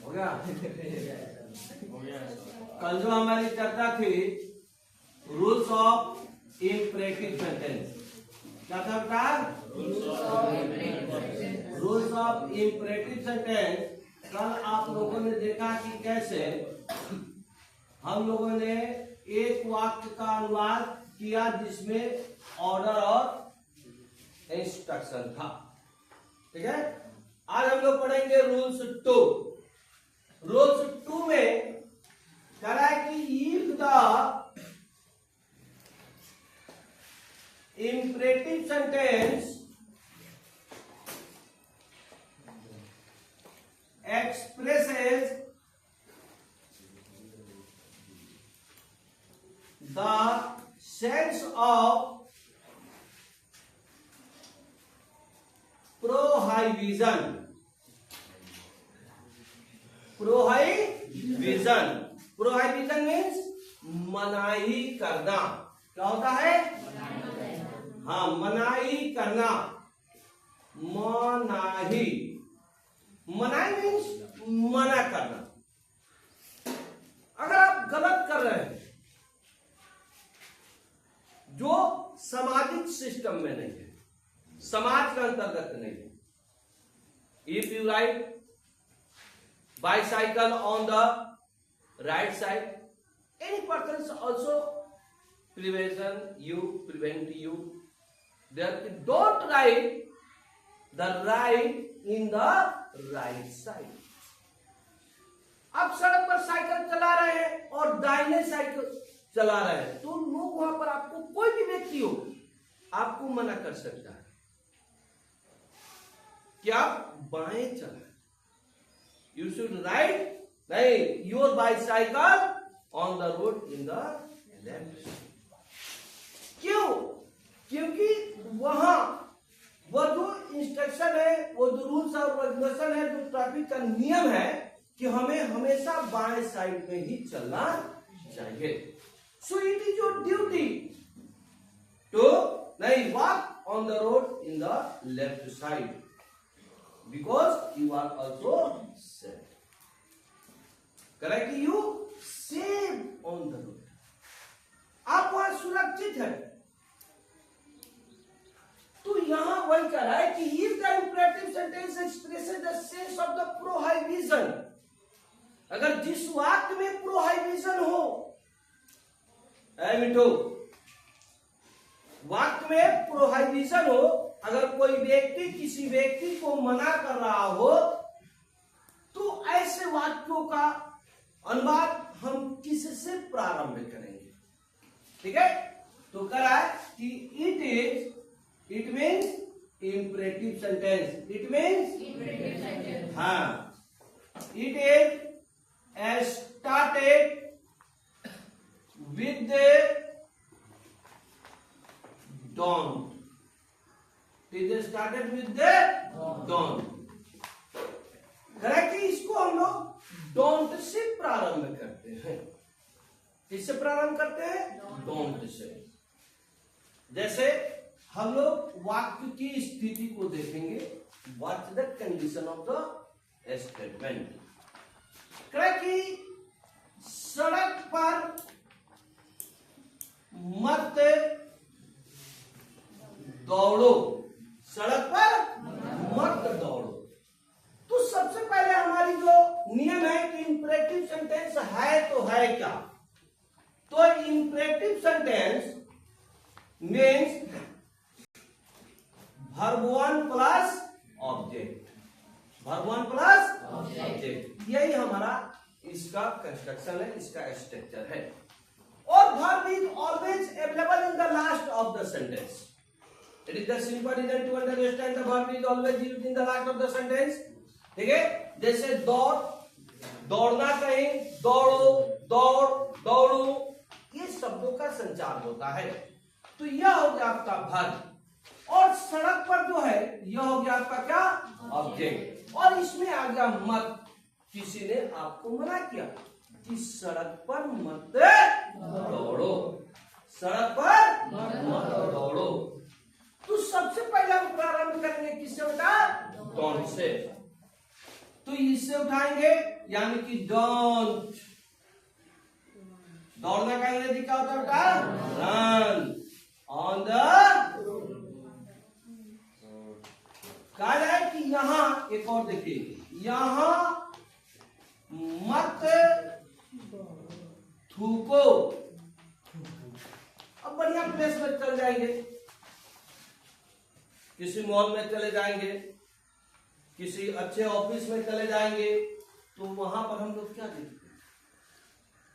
हो गया? कल जो हमारी चर्चा थी रूल्स ऑफ इंपरेटिव सेंटेंस, क्या था बेटा? Rules of imperative sentence. कल आप लोगों ने देखा कि कैसे हम लोगों ने एक वाक्य का अनुवाद किया जिसमें ऑर्डर और इंस्ट्रक्शन था। ठीक है, आज हम लोग पढ़ेंगे रूल्स 2। रूल्स 2 में कह रहा है कि if the imperative sentence expresses the sense of prohibition. Prohibition means मनाही करना। क्या होता है? हाँ, मनाही करना। मनाही मीन्स मना करना। अगर आप गलत कर रहे हैं जो सामाजिक सिस्टम में नहीं है, समाज के अंतर्गत नहीं है, if you ride bicycle on the right side, any person also prevent you there, don't ride the ride in the right side. आप सड़क पर साइकिल चला रहे हैं और दाहिने साइकिल चला रहे हैं तो लोग वहां पर, आपको कोई भी व्यक्ति हो, आपको मना कर सकता है कि आप बाएं चलाएं। यू शुड राइड नहीं your bicycle on the road in the left. क्यों? क्योंकि वहां वो जो इंस्ट्रक्शन है, वो जो रूल्स और रेगुलेशन है, जो ट्रैफिक का नियम है कि हमें हमेशा बाएं साइड में ही चलना चाहिए। So it is your duty to नहीं walk on the road in the left side because you are also safe. Correct, you safe on the road, आप वहां सुरक्षित है। तो यहां वही कह रहा है कि if the imperative sentence expresses the sense of the prohibition, अगर जिस वाक्य में प्रोहिबिशन हो, मिठो वाक्य में प्रोहिबिशन हो, अगर कोई व्यक्ति किसी व्यक्ति को मना कर रहा हो तो ऐसे वाक्यों का अनुवाद हम किससे प्रारंभ करेंगे? ठीक है, तो कह रहा है कि it means imperative sentence. It means imperative sentence. हाँ, it is started with the don't. It is started with the don't. Correct, इसको हम लोग don't से प्रारंभ करते हैं। किससे प्रारंभ करते हैं? don't से। जैसे हम लोग वाक्य की स्थिति को देखेंगे, what the condition of the statement. कि सड़क पर मत दौड़ो, सड़क पर मत दौड़ो। तो सबसे पहले हमारी जो नियम है कि इंपरेटिव सेंटेंस है तो है क्या? तो imperative sentence means verb 1 plus object, verb 1 plus object, यही हमारा इसका कंस्ट्रक्शन है, इसका स्ट्रक्चर है। और verb is always available in the last of the sentence. It is the simple reason to understand the verb is always used in the last of the sentence. ठीक है, जैसे दौड़, दौड़ना कहीं, दौड़ो, दौड़, दौड़ू, ये शब्दों का संचार होता है। तो यह हो गया आपका verb। और सड़क पर जो है यह हो गया आपका क्या? ऑब्जेक्ट। और इसमें आ गया मत, किसी ने आपको मना किया कि सड़क पर मत दौड़ो, सड़क पर मत दौड़ो। तो सबसे पहले हम प्रारंभ करेंगे किससे बेटा? Don't say. तो इससे उठाएंगे यानी कि डोंट। दौड़ना का अंग्रेजी क्या होता है बेटा? Run on the. कहा जाए कि यहां एक और देखिए, यहां मत थूको। अब बढ़िया प्लेस में चल जाएंगे, किसी मॉल में चले जाएंगे, किसी अच्छे ऑफिस में चले जाएंगे, तो वहां पर हम लोग क्या देखते हैं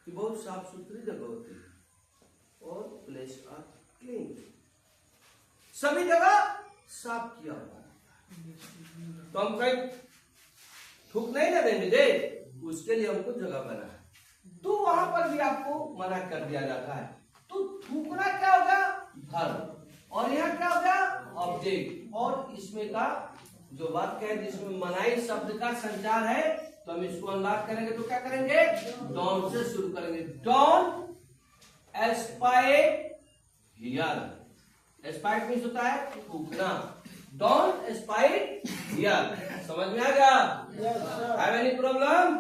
कि बहुत साफ सुथरी जगह होती है और प्लेस आर क्लीन, सभी जगह साफ किया हुआ है। तो हम कहीं थूक नहीं ना देंगे दे, उसके लिए हमको जगह बना है, तो वहां पर भी आपको मना कर दिया जाता है। तो थूकना क्या होगा? वर्ब, और यहाँ क्या होगा? ऑब्जेक्ट। और इसमें का जो वाक्य है जिसमें मनाई शब्द का संचार है, तो हम इसको अनलॉक करेंगे तो क्या करेंगे? डोंट से शुरू करेंगे। Don't spit here. एस्पाइट मींस होता है थूकना। Don't spit here. समझ में आ गया? Have any problem?